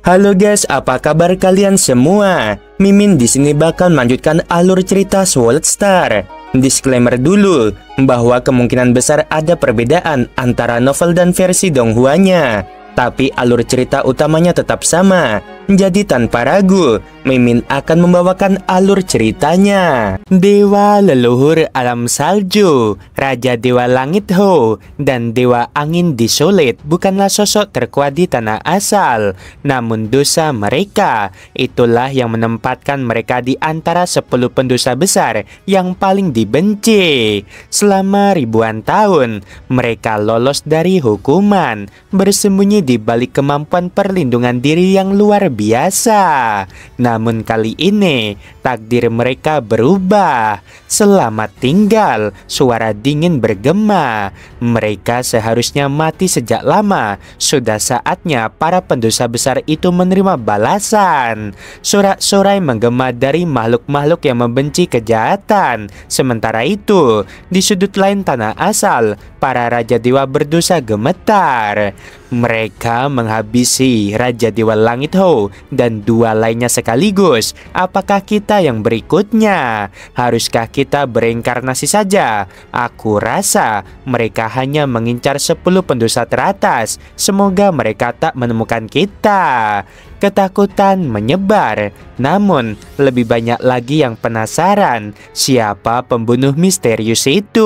Halo guys, apa kabar kalian semua? Mimin di sini bakal melanjutkan alur cerita Sword Star. Disclaimer dulu bahwa kemungkinan besar ada perbedaan antara novel dan versi Donghuanya, tapi alur cerita utamanya tetap sama. Jadi tanpa ragu, Mimin akan membawakan alur ceritanya. Dewa leluhur alam salju, Raja Dewa Langit Ho, dan Dewa Angin Desolate bukanlah sosok terkuat di tanah asal. Namun dosa mereka, itulah yang menempatkan mereka di antara 10 pendosa besar yang paling dibenci. Selama ribuan tahun, mereka lolos dari hukuman, bersembunyi di balik kemampuan perlindungan diri yang luar biasa. Namun kali ini takdir mereka berubah. Selamat tinggal, suara dingin bergema. Mereka seharusnya mati sejak lama. Sudah saatnya para pendosa besar itu menerima balasan. Sorak-sorai menggema dari makhluk-makhluk yang membenci kejahatan. Sementara itu, di sudut lain tanah asal, para Raja Dewa berdosa gemetar. Mereka menghabisi Raja Dewa Langit Ho dan 2 lainnya sekaligus. Apakah kita yang berikutnya? Haruskah kita bereinkarnasi saja? Aku rasa mereka hanya mengincar 10 pendosa teratas. Semoga mereka tak menemukan kita. Ketakutan menyebar, namun lebih banyak lagi yang penasaran siapa pembunuh misterius itu.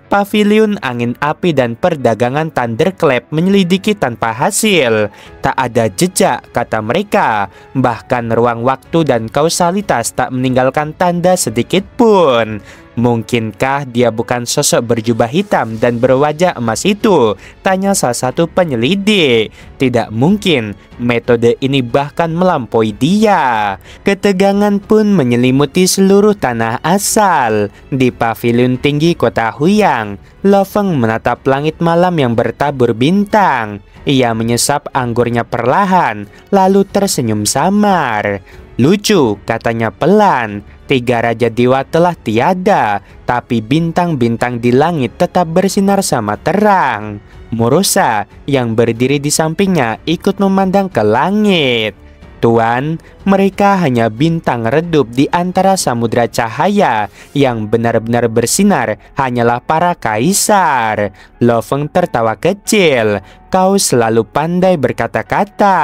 Paviliun angin api dan perdagangan Thunderclap menyelidiki tanpa hasil. Tak ada jejak, kata mereka. Bahkan ruang waktu dan kausalitas tak meninggalkan tanda sedikit pun. Mungkinkah dia bukan sosok berjubah hitam dan berwajah emas itu? Tanya salah satu penyelidik. Tidak mungkin, metode ini bahkan melampaui dia. Ketegangan pun menyelimuti seluruh tanah asal. Di paviliun tinggi kota Huyang, Lo Feng menatap langit malam yang bertabur bintang. Ia menyesap anggurnya perlahan, lalu tersenyum samar. Lucu, katanya pelan. 3 Raja Dewa telah tiada, tapi bintang-bintang di langit tetap bersinar sama terang. Morosa yang berdiri di sampingnya ikut memandang ke langit. Tuan, mereka hanya bintang redup di antara samudra cahaya. Yang benar-benar bersinar hanyalah para kaisar. Lo Feng tertawa kecil. Kau selalu pandai berkata-kata.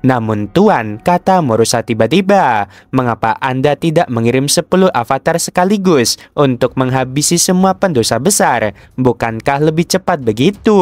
Namun Tuan, kata Morosa tiba-tiba, mengapa Anda tidak mengirim 10 avatar sekaligus untuk menghabisi semua pendosa besar? Bukankah lebih cepat begitu?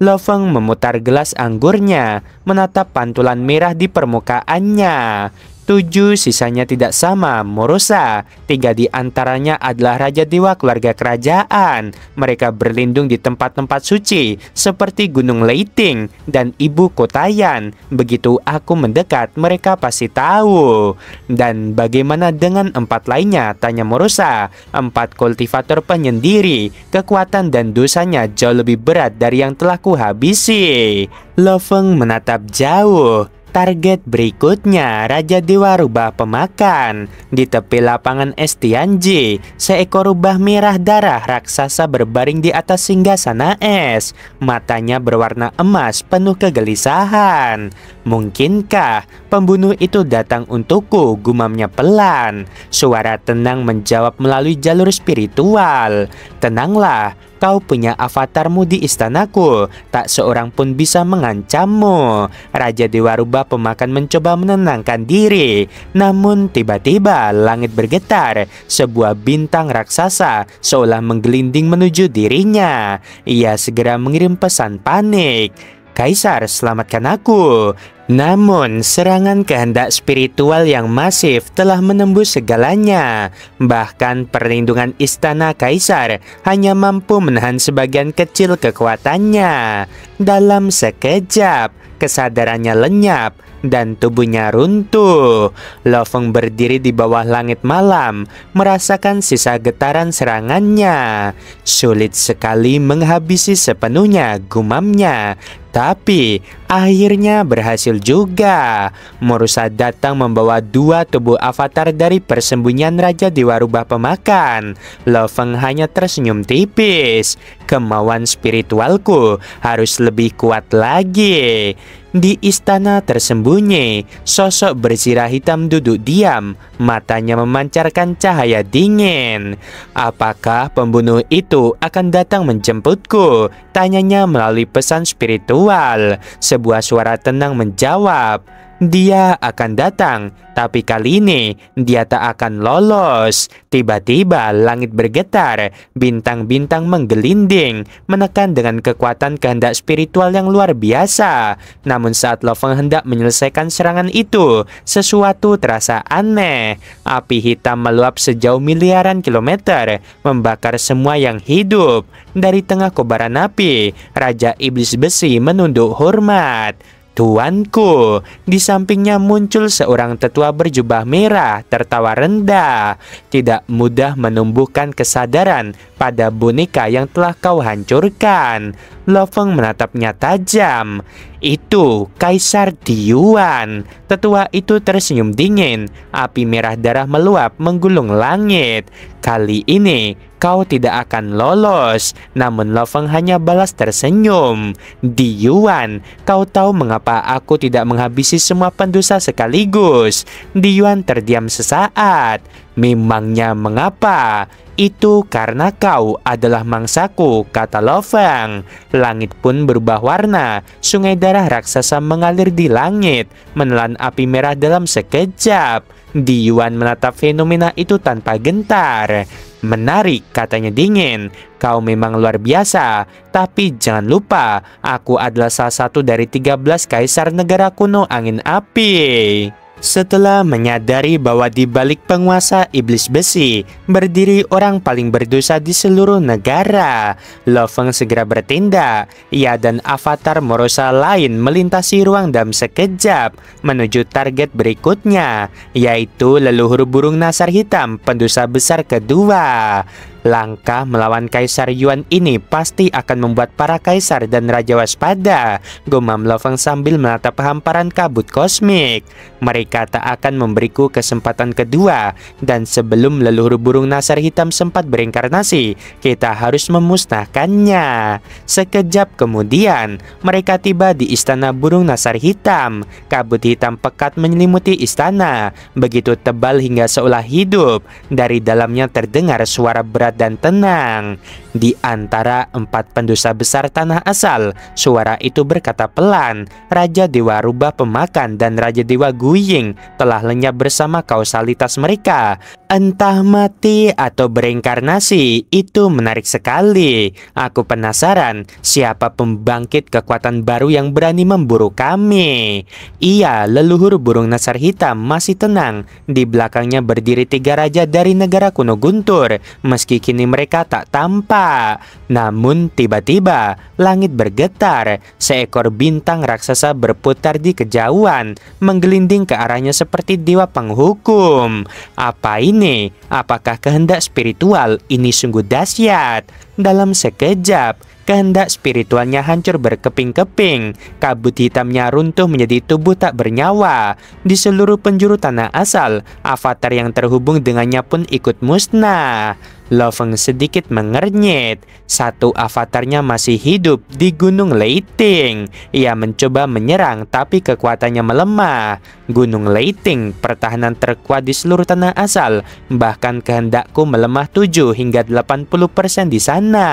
Lo Feng memutar gelas anggurnya, menatap pantulan merah di permukaannya. 7 sisanya tidak sama, Morosa. 3 di antaranya adalah Raja Dewa keluarga kerajaan. Mereka berlindung di tempat-tempat suci seperti Gunung Leiting dan Ibu Kotayan. Begitu aku mendekat, mereka pasti tahu. Dan bagaimana dengan 4 lainnya? Tanya Morosa. 4 kultivator penyendiri. Kekuatan dan dosanya jauh lebih berat dari yang telah kuhabisi. Lo Feng menatap jauh. Target berikutnya, Raja Dewa Rubah Pemakan. Di tepi lapangan es Tianji, seekor rubah merah darah raksasa berbaring di atas singgasana es. Matanya berwarna emas penuh kegelisahan. Mungkinkah pembunuh itu datang untukku? Gumamnya pelan. Suara tenang menjawab melalui jalur spiritual. Tenanglah, kau punya avatarmu di istanaku. Tak seorang pun bisa mengancammu. Raja Dewa Rubah Pemakan mencoba menenangkan diri. Namun tiba-tiba langit bergetar. Sebuah bintang raksasa seolah menggelinding menuju dirinya. Ia segera mengirim pesan panik. Kaisar, selamatkan aku. Namun, serangan kehendak spiritual yang masif telah menembus segalanya. Bahkan perlindungan istana kaisar hanya mampu menahan sebagian kecil kekuatannya. Dalam sekejap, kesadarannya lenyap dan tubuhnya runtuh. Lo Feng berdiri di bawah langit malam, merasakan sisa getaran serangannya. Sulit sekali menghabisi sepenuhnya, gumamnya. Tapi akhirnya berhasil juga. Morosa datang membawa 2 tubuh avatar dari persembunyian Raja Dewa Rubah Pemakan. Lo Feng hanya tersenyum tipis. Kemauan spiritualku harus lebih kuat lagi. Di istana tersembunyi, sosok berzirah hitam duduk diam, matanya memancarkan cahaya dingin. Apakah pembunuh itu akan datang menjemputku? Tanyanya melalui pesan spiritual. Sebuah suara tenang menjawab, dia akan datang, tapi kali ini dia tak akan lolos. Tiba-tiba langit bergetar, bintang-bintang menggelinding, menekan dengan kekuatan kehendak spiritual yang luar biasa. Namun saat Lo Feng hendak menyelesaikan serangan itu, sesuatu terasa aneh. Api hitam meluap sejauh miliaran kilometer, membakar semua yang hidup. Dari tengah kobaran api, Raja Iblis Besi menunduk hormat. Tuanku, di sampingnya muncul seorang tetua berjubah merah tertawa rendah. Tidak mudah menumbuhkan kesadaran pada boneka yang telah kau hancurkan. Lo Feng menatapnya tajam. Itu Kaisar Diyuan. Tetua itu tersenyum dingin. Api merah darah meluap menggulung langit. Kali ini kau tidak akan lolos. Namun Lo Feng hanya balas tersenyum. Diyuan, kau tahu mengapa aku tidak menghabisi semua pendosa sekaligus? Diyuan terdiam sesaat. Memangnya mengapa? Itu karena kau adalah mangsaku, kata Lo Feng. Langit pun berubah warna. Sungai darah raksasa mengalir di langit, menelan api merah dalam sekejap. Diyuan menatap fenomena itu tanpa gentar. Menarik, katanya dingin. Kau memang luar biasa, tapi jangan lupa, aku adalah salah satu dari 13 kaisar negara kuno angin api. Setelah menyadari bahwa di balik penguasa iblis besi berdiri orang paling berdosa di seluruh negara, Lo Feng segera bertindak. Ia dan avatar Morosa lain melintasi ruang dalam sekejap menuju target berikutnya, yaitu leluhur burung nasar hitam, pendosa besar kedua. Langkah melawan Kaisar Yuan ini pasti akan membuat para kaisar dan raja waspada, gumam Lo Feng sambil menatap hamparan kabut kosmik. Mereka tak akan memberiku kesempatan kedua, dan sebelum leluhur burung nasar hitam sempat berinkarnasi, kita harus memusnahkannya. Sekejap kemudian, mereka tiba di istana burung nasar hitam. Kabut hitam pekat menyelimuti istana, begitu tebal hingga seolah hidup. Dari dalamnya terdengar suara berat dan tenang. Di antara 4 pendosa besar tanah asal, suara itu berkata pelan, Raja Dewa Rubah Pemakan dan Raja Dewa Guying telah lenyap bersama kausalitas mereka. Entah mati atau berinkarnasi, itu menarik sekali. Aku penasaran siapa pembangkit kekuatan baru yang berani memburu kami. Iya, leluhur burung nasar hitam masih tenang. Di belakangnya berdiri 3 raja dari negara kuno guntur, meski kini mereka tak tampak. Namun tiba-tiba langit bergetar. Seekor bintang raksasa berputar di kejauhan, menggelinding ke arahnya seperti dewa penghukum. Apa ini? Apakah kehendak spiritual ini sungguh dahsyat? Dalam sekejap, kehendak spiritualnya hancur berkeping-keping. Kabut hitamnya runtuh menjadi tubuh tak bernyawa. Di seluruh penjuru tanah asal, avatar yang terhubung dengannya pun ikut musnah. Lo Feng sedikit mengernyit. Satu avatarnya masih hidup di Gunung Leiting. Ia mencoba menyerang tapi kekuatannya melemah. Gunung Leiting, pertahanan terkuat di seluruh tanah asal. Bahkan kehendakku melemah 7 hingga 80% di sana.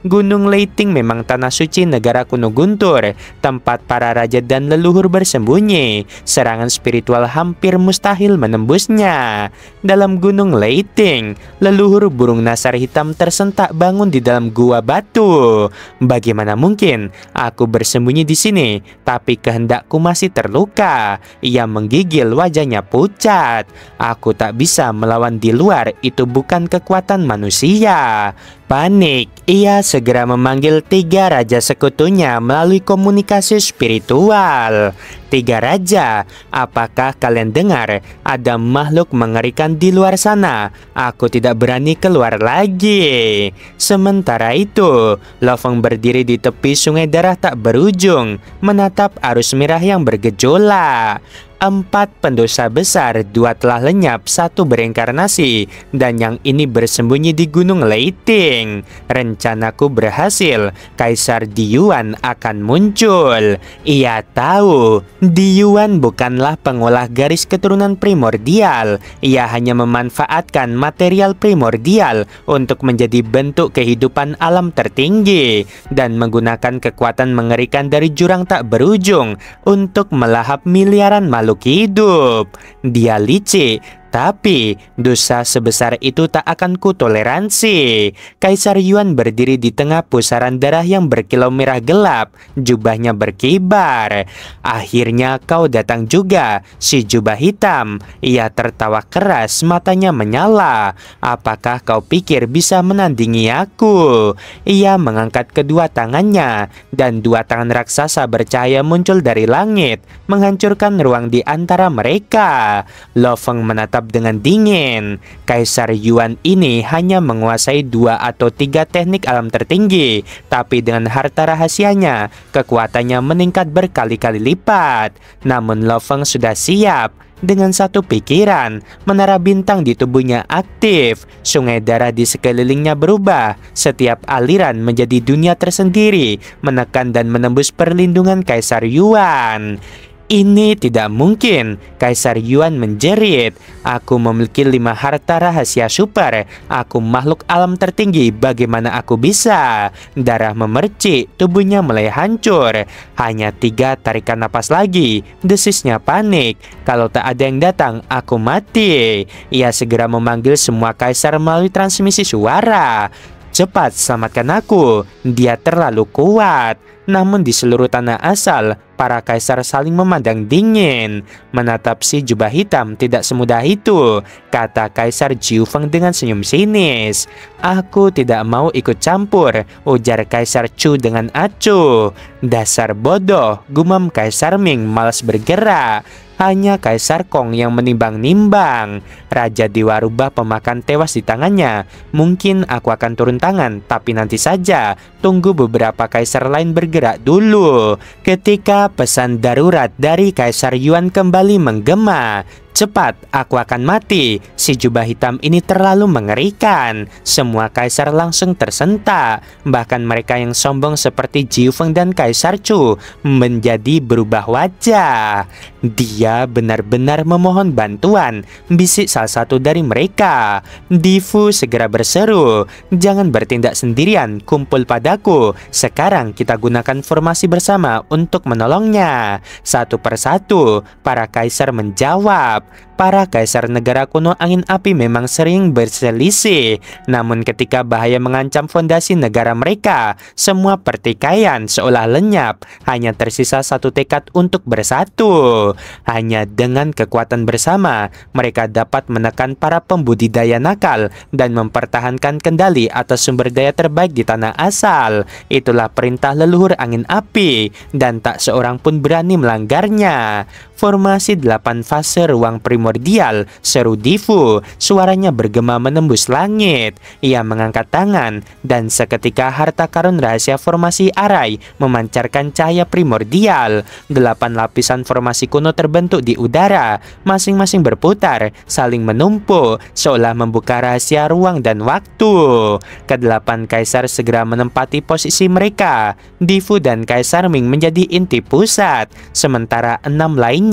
Gunung Leiting memang tanah suci negara kuno guntur, tempat para raja dan leluhur bersembunyi. Serangan spiritual hampir mustahil menembusnya. Dalam Gunung Leiting, leluhur burung nasar hitam tersentak bangun di dalam gua batu. Bagaimana mungkin aku bersembunyi di sini, tapi kehendakku masih terluka. Ia menggigil, wajahnya pucat. Aku tak bisa melawan di luar, itu bukan kekuatan manusia. Panik, ia segera memanggil 3 raja sekutunya melalui komunikasi spiritual. Tiga raja, apakah kalian dengar? Ada makhluk mengerikan di luar sana. Aku tidak berani keluar lagi. Sementara itu, Loveng berdiri di tepi sungai darah tak berujung, menatap arus merah yang bergejolak. 4 pendosa besar, 2 telah lenyap, 1 bereinkarnasi, dan yang ini bersembunyi di Gunung Leiting. Rencanaku berhasil, Kaisar Diyuan akan muncul. Ia tahu, Diyuan bukanlah pengolah garis keturunan primordial. Ia hanya memanfaatkan material primordial untuk menjadi bentuk kehidupan alam tertinggi, dan menggunakan kekuatan mengerikan dari jurang tak berujung untuk melahap miliaran makhluk hidup. Dia licik, tapi dosa sebesar itu tak akan kutoleransi. Kaisar Yuan berdiri di tengah pusaran darah yang berkilau merah gelap. Jubahnya berkibar. Akhirnya kau datang juga, si jubah hitam. Ia tertawa keras, matanya menyala. Apakah kau pikir bisa menandingi aku? Ia mengangkat kedua tangannya, dan 2 tangan raksasa bercahaya muncul dari langit, menghancurkan ruang di antara mereka. Loveng menatap dengan dingin. Kaisar Yuan ini hanya menguasai 2 atau 3 teknik alam tertinggi, tapi dengan harta rahasianya, kekuatannya meningkat berkali-kali lipat. Namun Loveng sudah siap. Dengan satu pikiran, menara bintang di tubuhnya aktif. Sungai darah di sekelilingnya berubah. Setiap aliran menjadi dunia tersendiri, menekan dan menembus perlindungan Kaisar Yuan. Ini tidak mungkin, Kaisar Yuan menjerit. Aku memiliki 5 harta rahasia super. Aku makhluk alam tertinggi, bagaimana aku bisa? Darah memercik, tubuhnya mulai hancur. Hanya 3 tarikan napas lagi, desisnya panik. Kalau tak ada yang datang, aku mati. Ia segera memanggil semua kaisar melalui transmisi suara. Cepat, selamatkan aku. Dia terlalu kuat. Namun di seluruh tanah asal, para kaisar saling memandang dingin. Menatap si jubah hitam tidak semudah itu, kata Kaisar Jiufeng dengan senyum sinis. Aku tidak mau ikut campur, ujar Kaisar Chu dengan acuh. Dasar bodoh, gumam Kaisar Ming malas bergerak. Hanya Kaisar Kong yang menimbang-nimbang. Raja Dewa Rubah pemakan tewas di tangannya. Mungkin aku akan turun tangan, tapi nanti saja. Tunggu beberapa kaisar lain bergerak dulu. Ketika pesan darurat dari Kaisar Yuan kembali menggema. Cepat, aku akan mati. Si jubah hitam ini terlalu mengerikan. Semua kaisar langsung tersentak. Bahkan mereka yang sombong seperti Jiufeng dan Kaisar Chu menjadi berubah wajah. Dia benar-benar memohon bantuan, bisik salah satu dari mereka. Difu segera berseru, jangan bertindak sendirian, kumpul padaku. Sekarang kita gunakan formasi bersama untuk menolongnya. Satu persatu, para kaisar menjawab. Para kaisar negara kuno angin api memang sering berselisih. Namun ketika bahaya mengancam fondasi negara mereka, semua pertikaian seolah lenyap. Hanya tersisa satu tekad untuk bersatu. Hanya dengan kekuatan bersama, mereka dapat menekan para pembudidaya nakal dan mempertahankan kendali atas sumber daya terbaik di tanah asal. Itulah perintah leluhur angin api, dan tak seorang pun berani melanggarnya. Formasi 8 fase ruang primordial, seru Difu. Suaranya bergema menembus langit. Ia mengangkat tangan, dan seketika harta karun rahasia formasi Arai memancarkan cahaya primordial. 8 lapisan formasi kuno terbentuk di udara, masing-masing berputar, saling menumpuk, seolah membuka rahasia ruang dan waktu. Kedelapan kaisar segera menempati posisi mereka. Difu dan Kaisar Ming menjadi inti pusat, sementara 6 lainnya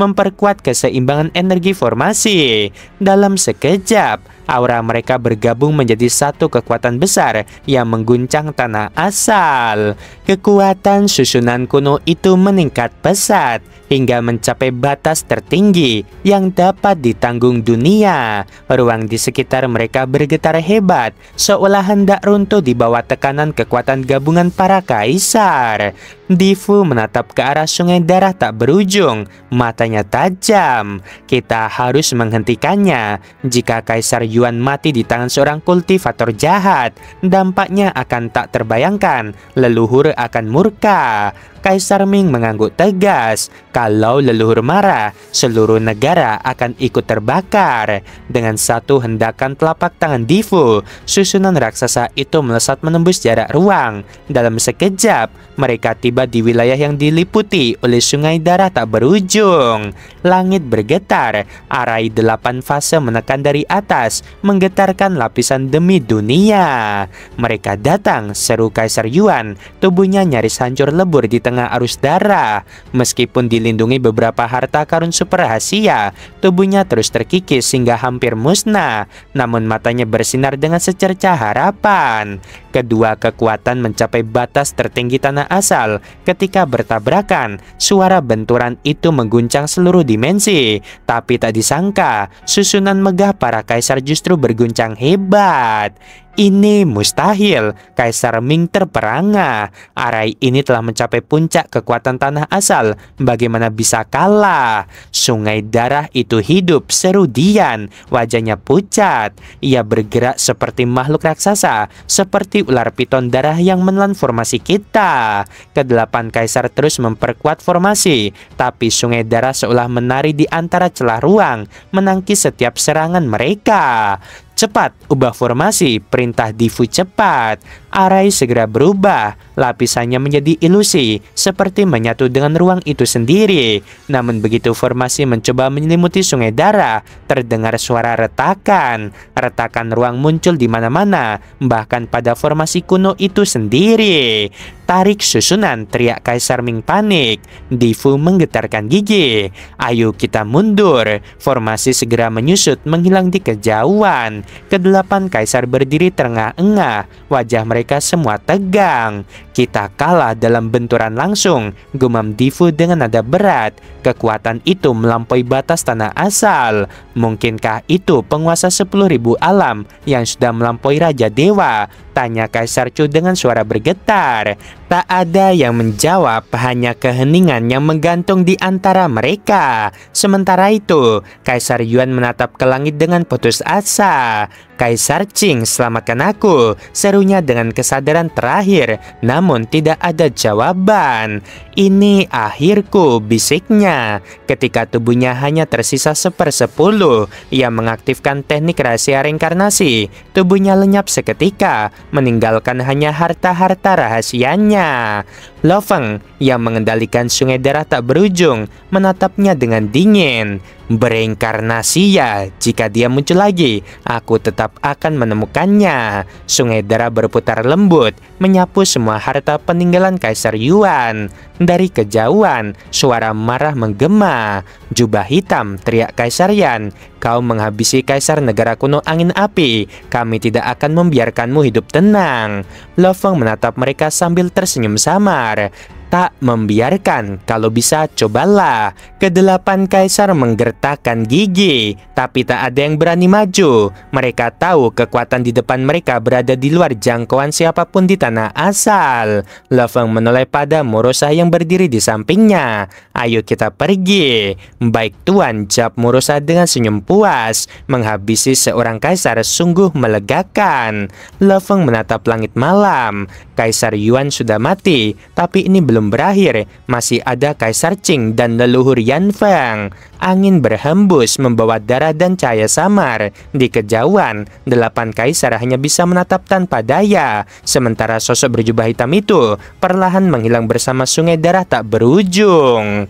memperkuat keseimbangan energi formasi. Dalam sekejap, aura mereka bergabung menjadi satu kekuatan besar yang mengguncang tanah asal. Kekuatan susunan kuno itu meningkat pesat hingga mencapai batas tertinggi yang dapat ditanggung dunia. Ruang di sekitar mereka bergetar hebat, seolah hendak runtuh di bawah tekanan kekuatan gabungan para kaisar. Difu menatap ke arah sungai darah tak berujung, matanya tajam. Kita harus menghentikannya. Jika Kaisar Yuan Yuan mati di tangan seorang kultivator jahat, dampaknya akan tak terbayangkan. Leluhur akan murka. Kaisar Ming mengangguk tegas. Kalau leluhur marah, seluruh negara akan ikut terbakar. Dengan satu hendakan telapak tangan Difu, susunan raksasa itu melesat menembus jarak ruang. Dalam sekejap, mereka tiba di wilayah yang diliputi oleh sungai darah tak berujung. Langit bergetar, arai 8 fase menekan dari atas, menggetarkan lapisan demi dunia. Mereka datang, seru Kaisar Yuan. Tubuhnya nyaris hancur lebur di tengah arus darah. Meskipun dilindungi beberapa harta karun super rahasia, tubuhnya terus terkikis hingga hampir musnah. Namun matanya bersinar dengan secercah harapan. Kedua kekuatan mencapai batas tertinggi tanah asal. Ketika bertabrakan, suara benturan itu mengguncang seluruh dimensi. Tapi tak disangka, susunan megah para kaisar justru berguncang hebat. Ini mustahil. Kaisar Ming terperangah. Arai ini telah mencapai puncak kekuatan tanah asal. Bagaimana bisa kalah? Sungai darah itu hidup, seru Dian. Wajahnya pucat. Ia bergerak seperti makhluk raksasa, seperti ular piton darah yang menelan formasi kita. Kedelapan kaisar terus memperkuat formasi, tapi sungai darah seolah menari di antara celah ruang, menangkis setiap serangan mereka. Cepat, ubah formasi, perintah Difu cepat. Arai segera berubah, lapisannya menjadi ilusi, seperti menyatu dengan ruang itu sendiri. Namun begitu formasi mencoba menyelimuti sungai darah, terdengar suara retakan. Retakan ruang muncul di mana-mana, bahkan pada formasi kuno itu sendiri. Tarik susunan, teriak Kaisar Ming panik. Difu menggetarkan gigi. Ayo kita mundur. Formasi segera menyusut, menghilang di kejauhan. Kedelapan kaisar berdiri terengah-engah, wajah mereka semua tegang. Kita kalah dalam benturan langsung, gumam Difu dengan nada berat. Kekuatan itu melampaui batas tanah asal. Mungkinkah itu penguasa 10.000 alam yang sudah melampaui Raja Dewa? Tanya Kaisar Chu dengan suara bergetar. Tak ada yang menjawab, hanya keheningan yang menggantung di antara mereka. Sementara itu, Kaisar Yuan menatap ke langit dengan putus asa. Kaisar Qing, selamatkan aku, serunya dengan kesadaran terakhir. Namun tidak ada jawaban. Ini akhirku, bisiknya. Ketika tubuhnya hanya tersisa 1/10, ia mengaktifkan teknik rahasia reinkarnasi. Tubuhnya lenyap seketika, meninggalkan hanya harta-harta rahasianya. Lo Feng yang mengendalikan sungai darah tak berujung menatapnya dengan dingin. Bereinkarnasi ya, jika dia muncul lagi, aku tetap akan menemukannya. Sungai darah berputar lembut, menyapu semua harta peninggalan Kaisar Yuan. Dari kejauhan, suara marah menggema. Jubah hitam, teriak Kaisar Yan. Kau menghabisi kaisar negara kuno angin api. Kami tidak akan membiarkanmu hidup tenang. Lo Feng menatap mereka sambil tersenyum samar. Tak membiarkan, kalau bisa cobalah. Kedelapan kaisar menggertakkan gigi, tapi tak ada yang berani maju. Mereka tahu kekuatan di depan mereka berada di luar jangkauan siapapun di tanah asal. Lo Feng menoleh pada Morosa yang berdiri di sampingnya. Ayo kita pergi. Baik tuan, jawab Morosa dengan senyum puas. Menghabisi seorang kaisar sungguh melegakan. Lo Feng menatap langit malam. Kaisar Yuan sudah mati, tapi ini belum berakhir. Masih ada Kaisar Qing dan leluhur Yan Feng. Angin berhembus membawa darah dan cahaya samar. Di kejauhan, 8 kaisar hanya bisa menatap tanpa daya. Sementara sosok berjubah hitam itu perlahan menghilang bersama sungai darah tak berujung.